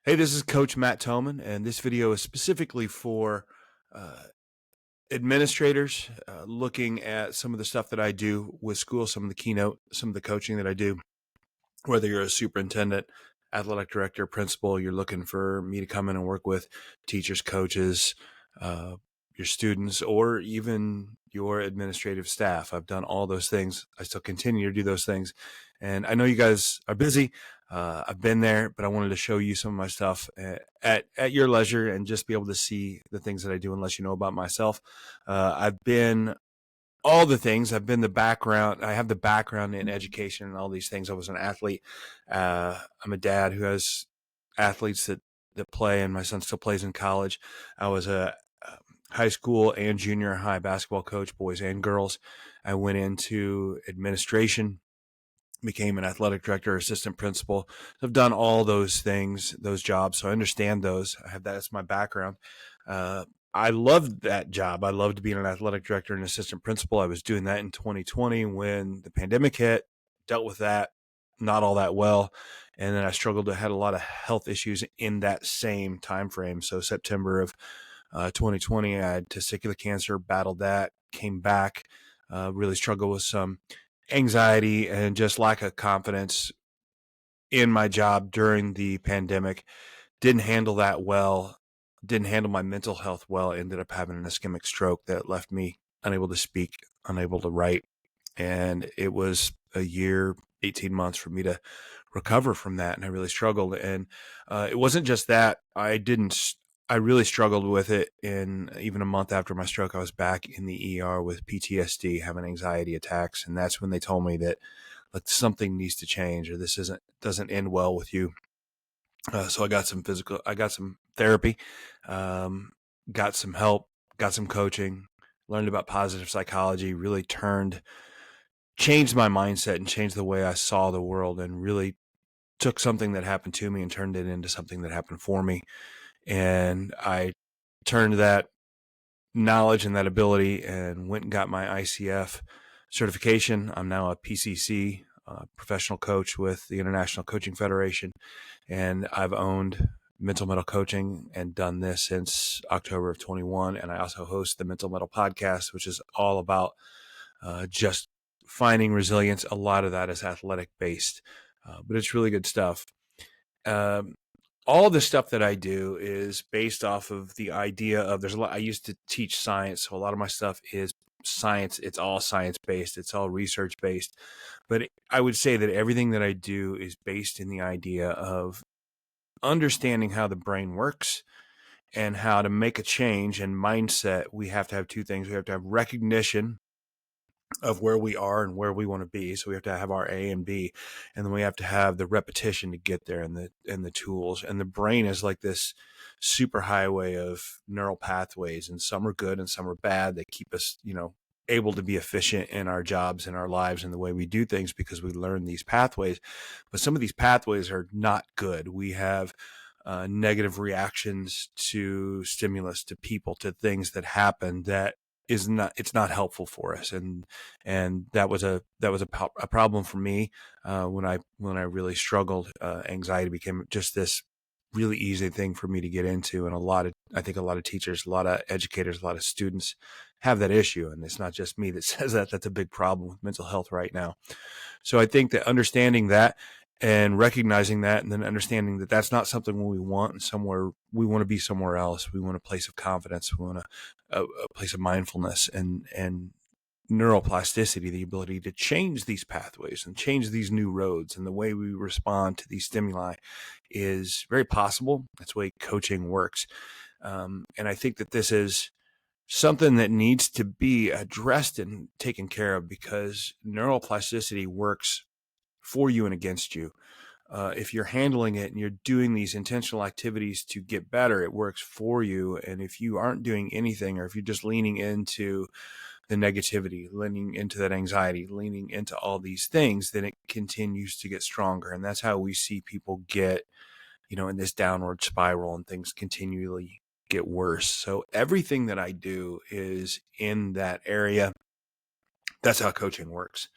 Hey, this is Coach Matt Thomann, and this video is specifically for uh, administrators looking at some of the stuff that I do with school, some of the keynote, some of the coaching that I do. Whether you're a superintendent, athletic director, principal, you're looking for me to come in and work with teachers, coaches, uh, your students, or even your administrative staff. I've done all those things. I still continue to do those things. And I know you guys are busy. I've been there, but I wanted to show you some of my stuff at your leisure and just be able to see the things that I do unless you know about myself. I've been all the things. I've been the background. I have the background in education and all these things. I was an athlete. I'm a dad who has athletes that play, and my son still plays in college. I was a high school and junior high basketball coach, boys and girls. I went into administration, became an athletic director, assistant principal. I've done all those things, those jobs, so I understand those. I have that as my background. I loved that job. I loved being an athletic director and assistant principal. I was doing that in 2020 when the pandemic hit, dealt with that not all that well. And then I struggled. I had a lot of health issues in that same time frame. So September of 2020, I had testicular cancer, battled that, came back, really struggled with some anxiety and just lack of confidence in my job during the pandemic. Didn't handle that well, didn't handle my mental health well, ended up having an ischemic stroke that left me unable to speak, unable to write. And it was a year, 18 months for me to recover from that. And I really struggled. And it wasn't just that. I really struggled with it. In even a month after my stroke, I was back in the ER with PTSD, having anxiety attacks. And that's when they told me that like something needs to change, or this doesn't end well with you. So I got some therapy, got some help, got some coaching, learned about positive psychology, really changed my mindset and changed the way I saw the world, and really took something that happened to me and turned it into something that happened for me. And I turned that knowledge and that ability and went and got my ICF certification. I'm now a PCC, professional coach with the International Coaching Federation, and I've owned Mental Mettle Coaching and done this since October of 21. And I also host the Mental Mettle podcast, which is all about just finding resilience. A lot of that is athletic based, but it's really good stuff. All the stuff that I do is based off of the idea of I used to teach science, so a lot of my stuff is science. It's all science based. It's all research based. But I would say that everything that I do is based in the idea of understanding how the brain works and how to make a change in mindset. We have to have two things. We have to have recognition of where we are and where we want to be. So we have to have our A and B, and then we have to have the repetition to get there, and the tools. And the brain is like this super highway of neural pathways, and some are good and some are bad. They keep us, able to be efficient in our jobs and our lives and the way we do things because we learn these pathways. But some of these pathways are not good. We have negative reactions to stimulus, to people, to things that happen that it's not helpful for us, and that was a problem for me when I really struggled. Anxiety became just this really easy thing for me to get into, and I think a lot of teachers, a lot of educators, a lot of students have that issue, and it's not just me that says that. That's a big problem with mental health right now. So I think that understanding that and recognizing that, and then understanding that that's not something we want, and somewhere we want to be somewhere else. We want a place of confidence. We want a place of mindfulness and neuroplasticity, the ability to change these pathways and change these new roads, and the way we respond to these stimuli is very possible. That's the way coaching works. And I think that this is something that needs to be addressed and taken care of, because neuroplasticity works for you and against you. If you're handling it and you're doing these intentional activities to get better, it works for you. And if you aren't doing anything, or if you're just leaning into the negativity, leaning into that anxiety, leaning into all these things, then it continues to get stronger. And that's how we see people get, in this downward spiral, and things continually get worse. So everything that I do is in that area. That's how coaching works.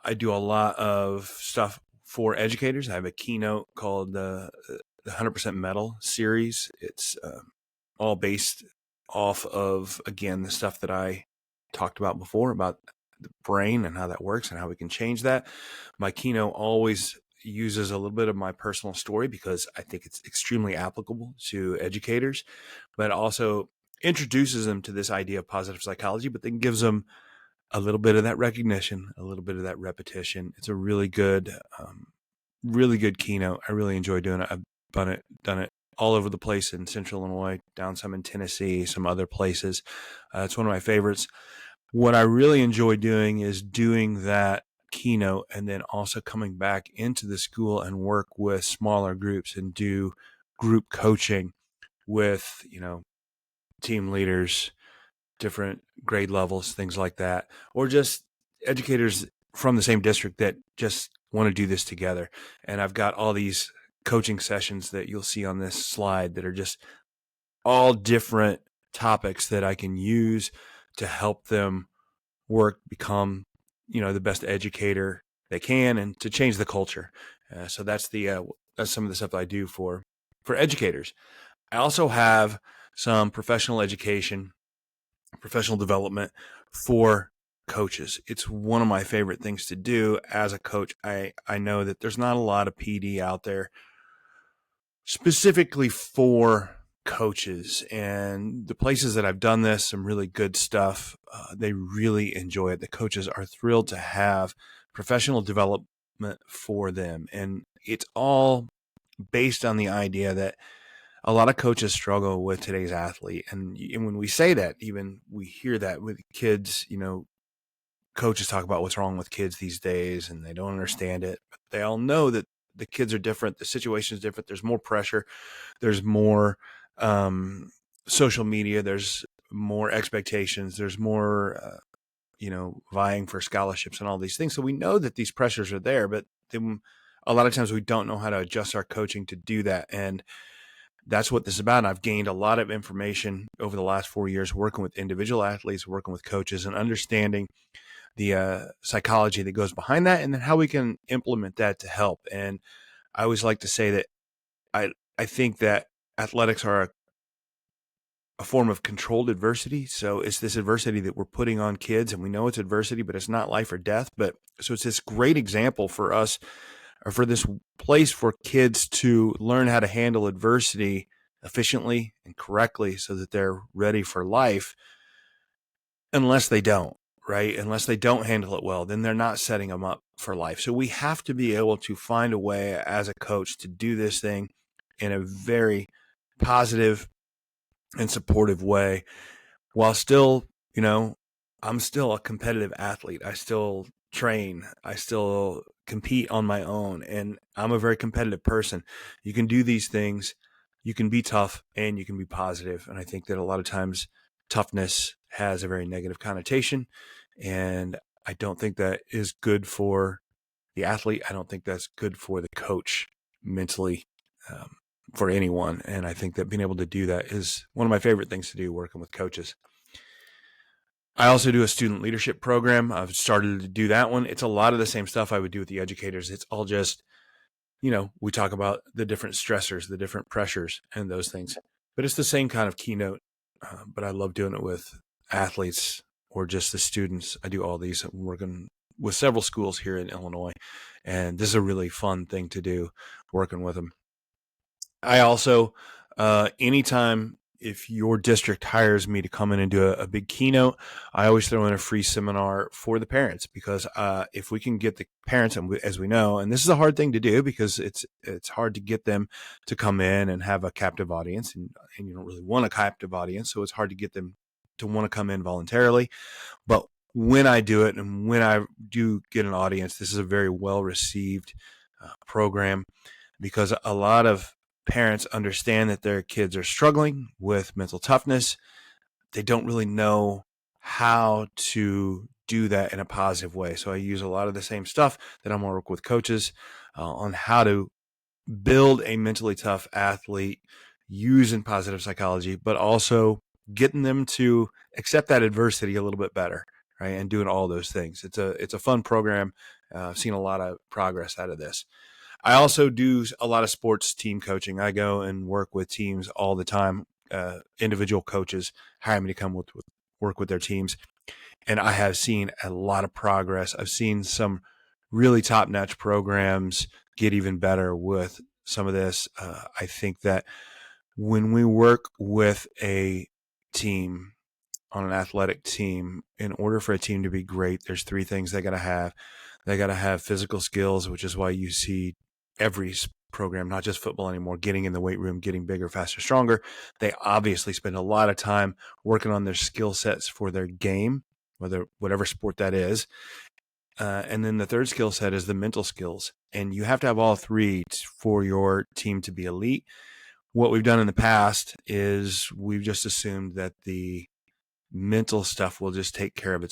I do a lot of stuff for educators. I have a keynote called the the 100% Mettle series. It's all based off of, again, the stuff that I talked about before about the brain and how that works and how we can change that. My Keynote always uses a little bit of my personal story because I think it's extremely applicable to educators, but also introduces them to this idea of positive psychology, but then gives them a little bit of that recognition, a little bit of that repetition. It's a really good Keynote. I really enjoy doing it. I've done it all over the place in Central Illinois, down some in Tennessee, some other places. It's one of my favorites. What I really enjoy doing is doing that Keynote and then also coming back into the school and work with smaller groups and do group coaching with, team leaders, different grade levels, things like that, or just educators from the same district that just want to do this together. And I've got all these coaching sessions that you'll see on this slide that are just all different topics that I can use to help them become, the best educator they can and to change the culture. So that's some of the stuff I do for educators. I also have some professional education, professional development for coaches. It's one of my favorite things to do as a coach. I know that there's not a lot of PD out there specifically for coaches, and the places that I've done this, some really good stuff. They really enjoy it. The coaches are thrilled to have professional development for them. And it's all based on the idea that a lot of coaches struggle with today's athlete. And when we say that, even we hear that with kids, coaches talk about what's wrong with kids these days and they don't understand it. But they all know that the kids are different. The situation is different. There's more pressure. There's more social media. There's more expectations. There's more, vying for scholarships and all these things. So we know that these pressures are there, but then a lot of times we don't know how to adjust our coaching to do that. And that's what this is about. And I've gained a lot of information over the last 4 years working with individual athletes, working with coaches, and understanding the psychology that goes behind that, and then how we can implement that to help. And I always like to say that I think that athletics are a form of controlled adversity. So it's this adversity that we're putting on kids, and we know it's adversity, but it's not life or death. But so it's this great example for us, or for this place for kids to learn how to handle adversity efficiently and correctly so that they're ready for life. Unless they don't, right? Unless they don't handle it well, then they're not setting them up for life. So we have to be able to find a way as a coach to do this thing in a very positive and supportive way, while still, I'm still a competitive athlete. I still train. I still compete on my own, and I'm a very competitive person. You can do these things. You can be tough and you can be positive. And I think that a lot of times toughness has a very negative connotation, and I don't think that is good for the athlete. I don't think that's good for the coach mentally, for anyone. And I think that being able to do that is one of my favorite things to do, working with coaches. I also do a student leadership program. I've started to do that one. It's a lot of the same stuff I would do with the educators. It's all just, we talk about the different stressors, the different pressures and those things, but it's the same kind of Keynote. But I love doing it with athletes or just the students. I do all these. I'm working with several schools here in Illinois, and this is a really fun thing to do, working with them. I also, anytime if your district hires me to come in and do a big Keynote, I always throw in a free seminar for the parents, because if we can get the parents, and as we know, and this is a hard thing to do because it's hard to get them to come in and have a captive audience, and you don't really want a captive audience, so it's hard to get them to want to come in voluntarily. But when I do it and when I do get an audience, this is a very well received program, because a lot of parents understand that their kids are struggling with mental toughness. They don't really know how to do that in a positive way. So I use a lot of the same stuff that I'm going to work with coaches on how to build a mentally tough athlete using positive psychology, but also getting them to accept that adversity a little bit better, right? And doing all those things. It's a fun program. I've seen a lot of progress out of this. I also do a lot of sports team coaching. I go and work with teams all the time. Individual coaches hire me to come work with their teams. And I have seen a lot of progress. I've seen some really top-notch programs get even better with some of this. I think that when we work with a team, on an athletic team, in order for a team to be great, there's three things they got to have. They got to have physical skills, which is why you see every program, not just football anymore, getting in the weight room, getting bigger, faster, stronger. They obviously spend a lot of time working on their skill sets for their game, whatever sport that is. And then the third skill set is the mental skills. And you have to have all three for your team to be elite. What we've done in the past is we've just assumed that the mental stuff will just take care of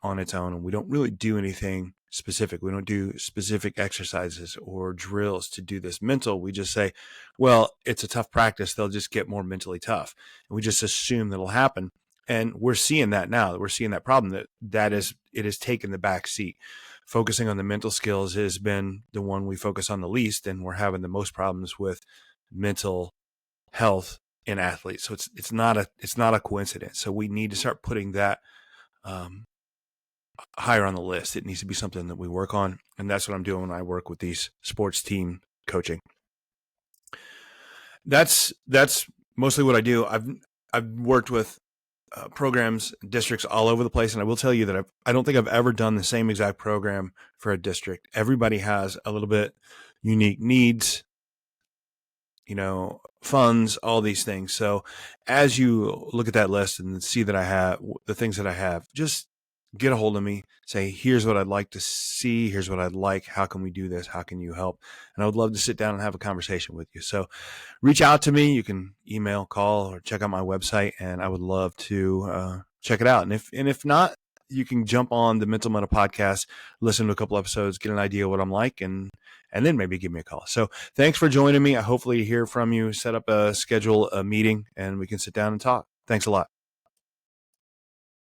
on its own. And we don't really do anything specific. We don't do specific exercises or drills to do this mental. We just say, well, it's a tough practice. They'll just get more mentally tough. And we just assume that'll happen. And we're seeing that now. We're seeing that problem it has taken the back seat. Focusing on the mental skills has been the one we focus on the least. And we're having the most problems with mental health in athletes. So it's not a coincidence. So we need to start putting that higher on the list. It needs to be something that we work on. And that's what I'm doing when I work with these sports team coaching. That's mostly what I do. I've worked with programs, districts all over the place. And I will tell you that I don't think I've ever done the same exact program for a district. Everybody has a little bit unique needs, funds, all these things. So as you look at that list and see that I have the things that I have, just get a hold of me, say, here's what I'd like to see. Here's what I'd like. How can we do this? How can you help? And I would love to sit down and have a conversation with you. So reach out to me. You can email, call, or check out my website, and I would love to check it out. And if not, you can jump on the Mental Mettle podcast, listen to a couple episodes, get an idea of what I'm like, and then maybe give me a call. So thanks for joining me. I hopefully hear from you, schedule a meeting, and we can sit down and talk. Thanks a lot.